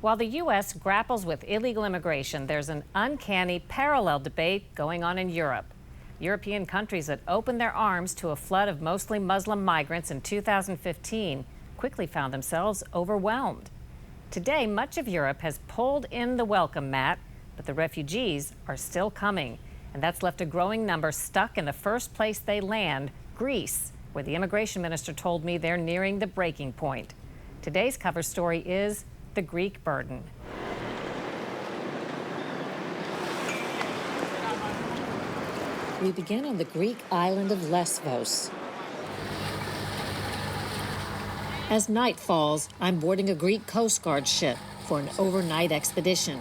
While the U.S. grapples with illegal immigration, there's an uncanny parallel debate going on in Europe. European countries that opened their arms to a flood of mostly Muslim migrants in 2015 quickly found themselves overwhelmed. Today, much of Europe has pulled in the welcome mat, but the refugees are still coming. And that's left a growing number stuck in the first place they land, Greece, where the immigration minister told me they're nearing the breaking point. Today's cover story is the Greek burden. We begin on the Greek island of Lesbos. As night falls, I'm boarding a Greek Coast Guard ship for an overnight expedition.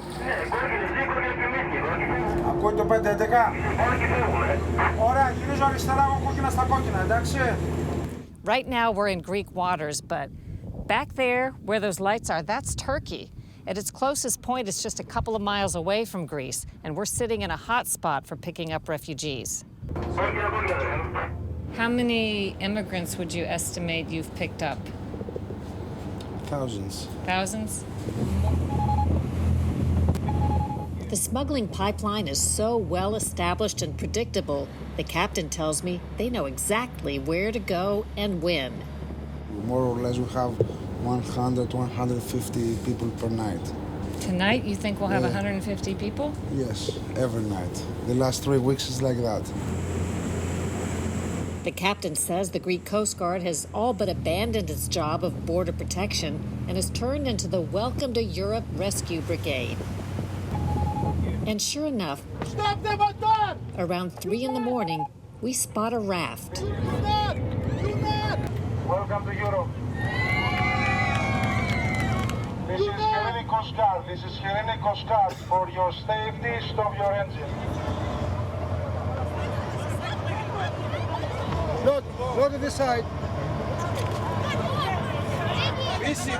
Right now we're in Greek waters, but back there where those lights are, that's Turkey. At its closest point, it's just a couple of miles away from Greece, and we're sitting in a hot spot for picking up refugees. How many immigrants would you estimate you've picked up? Thousands. Thousands? The smuggling pipeline is so well established and predictable, the captain tells me they know exactly where to go and when. More or less, we have 100, 150 people per night. Tonight, you think we'll have 150 people? Yes, every night. The last 3 weeks is like that. The captain says the Greek Coast Guard has all but abandoned its job of border protection and has turned into the Welcome to Europe Rescue Brigade. And sure enough, around 3 in the morning, we spot a raft. Welcome to Europe. This is Hellenic Coast Guard. This is Hellenic Coast Guard. For your safety, stop your engine. Look, go to this side. Busy.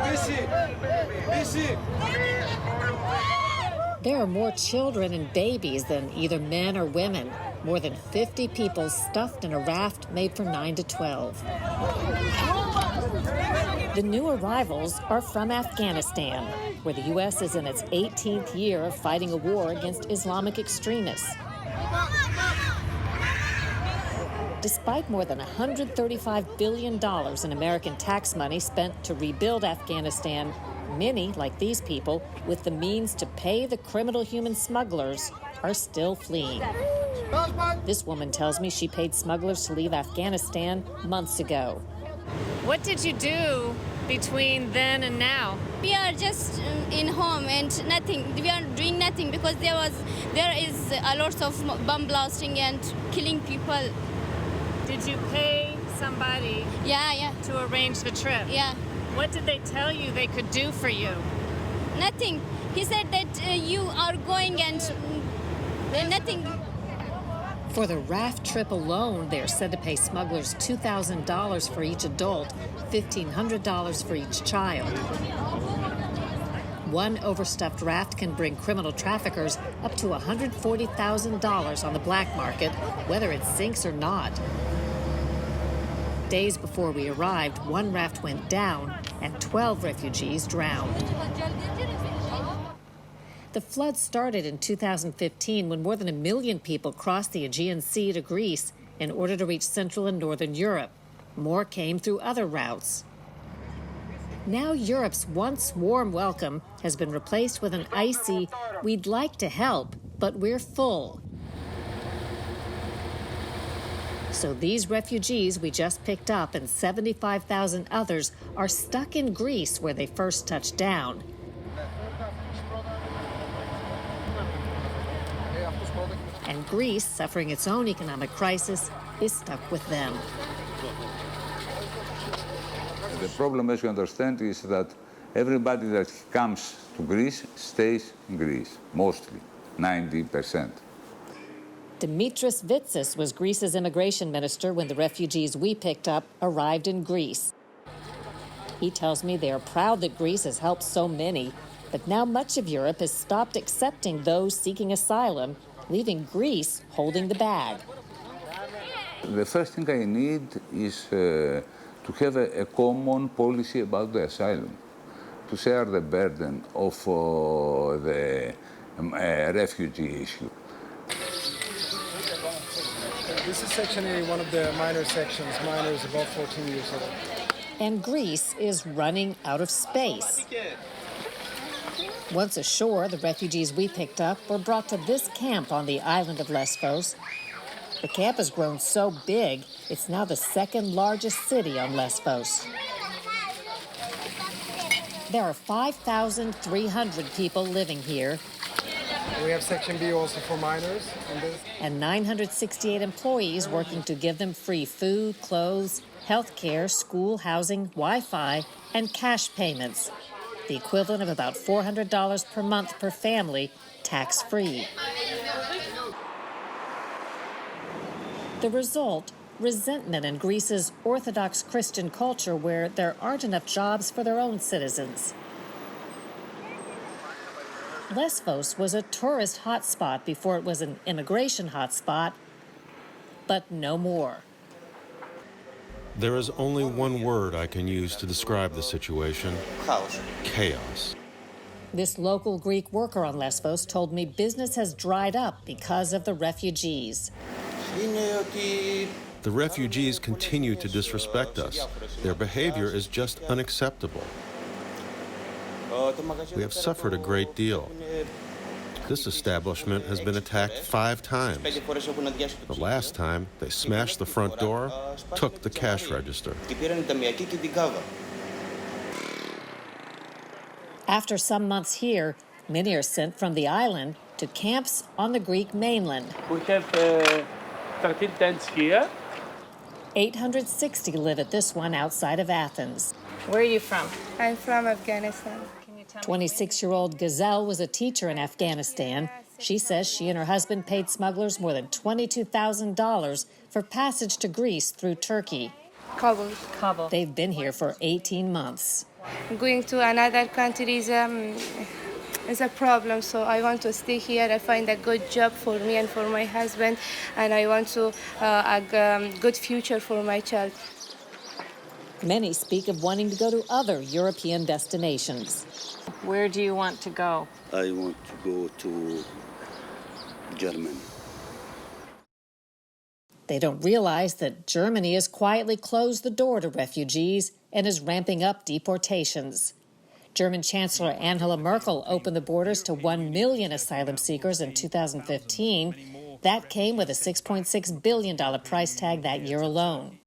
There are more children and babies than either men or women. More than 50 people stuffed in a raft made for 9 to 12. The new arrivals are from Afghanistan, where the U.S. is in its 18th year of fighting a war against Islamic extremists. Despite more than $135 billion in American tax money spent to rebuild Afghanistan, many, like these people, with the means to pay the criminal human smugglers, are still fleeing. This woman tells me she paid smugglers to leave Afghanistan months ago. What did you do between then and now? We are just in home and nothing. We are doing nothing because there is a lot of bomb blasting and killing people. Did you pay somebody to arrange the trip? Yeah. What did they tell you they could do for you? Nothing. He said that you are going and nothing. For the raft trip alone, they're said to pay smugglers $2,000 for each adult, $1,500 for each child. One overstuffed raft can bring criminal traffickers up to $140,000 on the black market, whether it sinks or not. Days before we arrived, one raft went down and 12 refugees drowned. The flood started in 2015 when more than 1 million people crossed the Aegean Sea to Greece in order to reach Central and Northern Europe. More came through other routes. Now Europe's once warm welcome has been replaced with an icy, "We'd like to help, but we're full." So these refugees we just picked up and 75,000 others are stuck in Greece where they first touched down. And Greece, suffering its own economic crisis, is stuck with them. The problem, as you understand, is that everybody that comes to Greece stays in Greece, mostly, 90%. Dimitris Vitsis was Greece's immigration minister when the refugees we picked up arrived in Greece. He tells me they are proud that Greece has helped so many, but now much of Europe has stopped accepting those seeking asylum, leaving Greece holding the bag. The first thing I need is to have a common policy about the asylum. to share the burden of the refugee issue. This is Section A, one of the minor sections, minors above 14 years old. And Greece is running out of space. Once ashore, the refugees we picked up were brought to this camp on the island of Lesbos. The camp has grown so big, it's now the second largest city on Lesbos. There are 5,300 people living here. We have Section B also for minors. And 968 employees working to give them free food, clothes, health care, school, housing, Wi-Fi, and cash payments. The equivalent of about $400 per month per family, tax-free. The result, resentment in Greece's Orthodox Christian culture where there aren't enough jobs for their own citizens. Lesbos was a tourist hotspot before it was an immigration hotspot, but no more. There is only one word I can use to describe the situation: chaos. This local Greek worker on Lesbos told me business has dried up because of the refugees. The refugees continue to disrespect us. Their behavior is just unacceptable. We have suffered a great deal. This establishment has been attacked 5 times. The last time, they smashed the front door, took the cash register. After some months here, many are sent from the island to camps on the Greek mainland. We have 13 tents here. 860 live at this one outside of Athens. Where are you from? I'm from Afghanistan. 26-year-old Gazelle was a teacher in Afghanistan. She says she and her husband paid smugglers more than $22,000 for passage to Greece through Turkey. Kabul. They've been here for 18 months. Going to another country is a problem, so I want to stay here. I find a good job for me and for my husband, and I want to a good future for my child. Many speak of wanting to go to other European destinations. Where do you want to go? I want to go to Germany. They don't realize that Germany has quietly closed the door to refugees and is ramping up deportations. German Chancellor Angela Merkel opened the borders to 1 million asylum seekers in 2015. That came with a $6.6 billion price tag that year alone.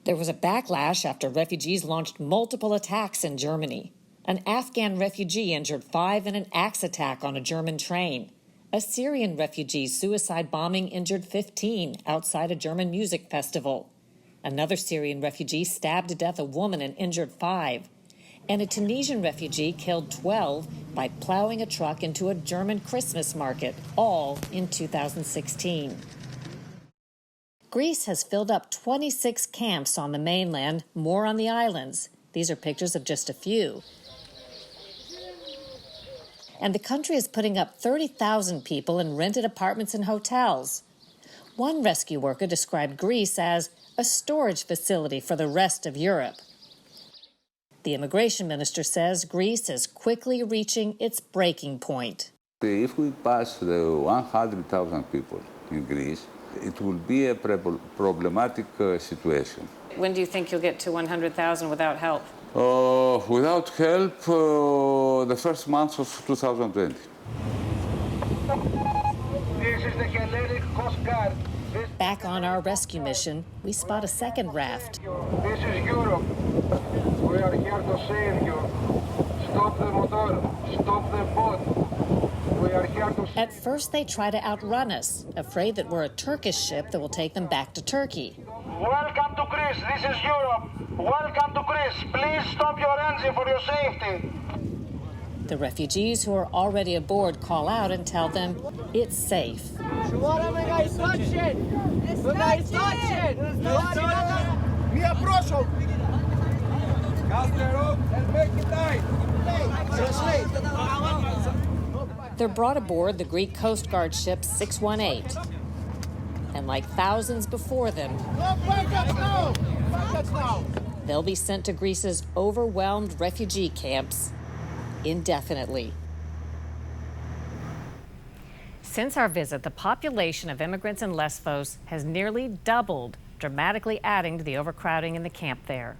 There was a backlash after refugees launched multiple attacks in Germany. An Afghan refugee injured 5 in an axe attack on a German train. A Syrian refugee's suicide bombing injured 15 outside a German music festival. Another Syrian refugee stabbed to death a woman and injured 5. And a Tunisian refugee killed 12 by plowing a truck into a German Christmas market, all in 2016. Greece has filled up 26 camps on the mainland, more on the islands. These are pictures of just a few. And the country is putting up 30,000 people in rented apartments and hotels. One rescue worker described Greece as a storage facility for the rest of Europe. The immigration minister says Greece is quickly reaching its breaking point. If we pass the 100,000 people in Greece, it will be a problematic situation. When do you think you'll get to 100,000 without help? Without help, the first month of 2020. This is the Hellenic Coast Guard. Back on our rescue mission, we spot a second raft. This is Europe. We are here to save you. Stop the motor. Stop the boat. We are here to... At first, they try to outrun us, afraid that we're a Turkish ship that will take them back to Turkey. Welcome to Greece. This is Europe. Welcome to Greece. Please stop your engine for your safety. The refugees who are already aboard call out and tell them it's safe. They're brought aboard the Greek Coast Guard ship 618. And like thousands before them, They'll be sent to Greece's overwhelmed refugee camps indefinitely. Since our visit, the population of immigrants in Lesbos has nearly doubled, dramatically adding to the overcrowding in the camp there.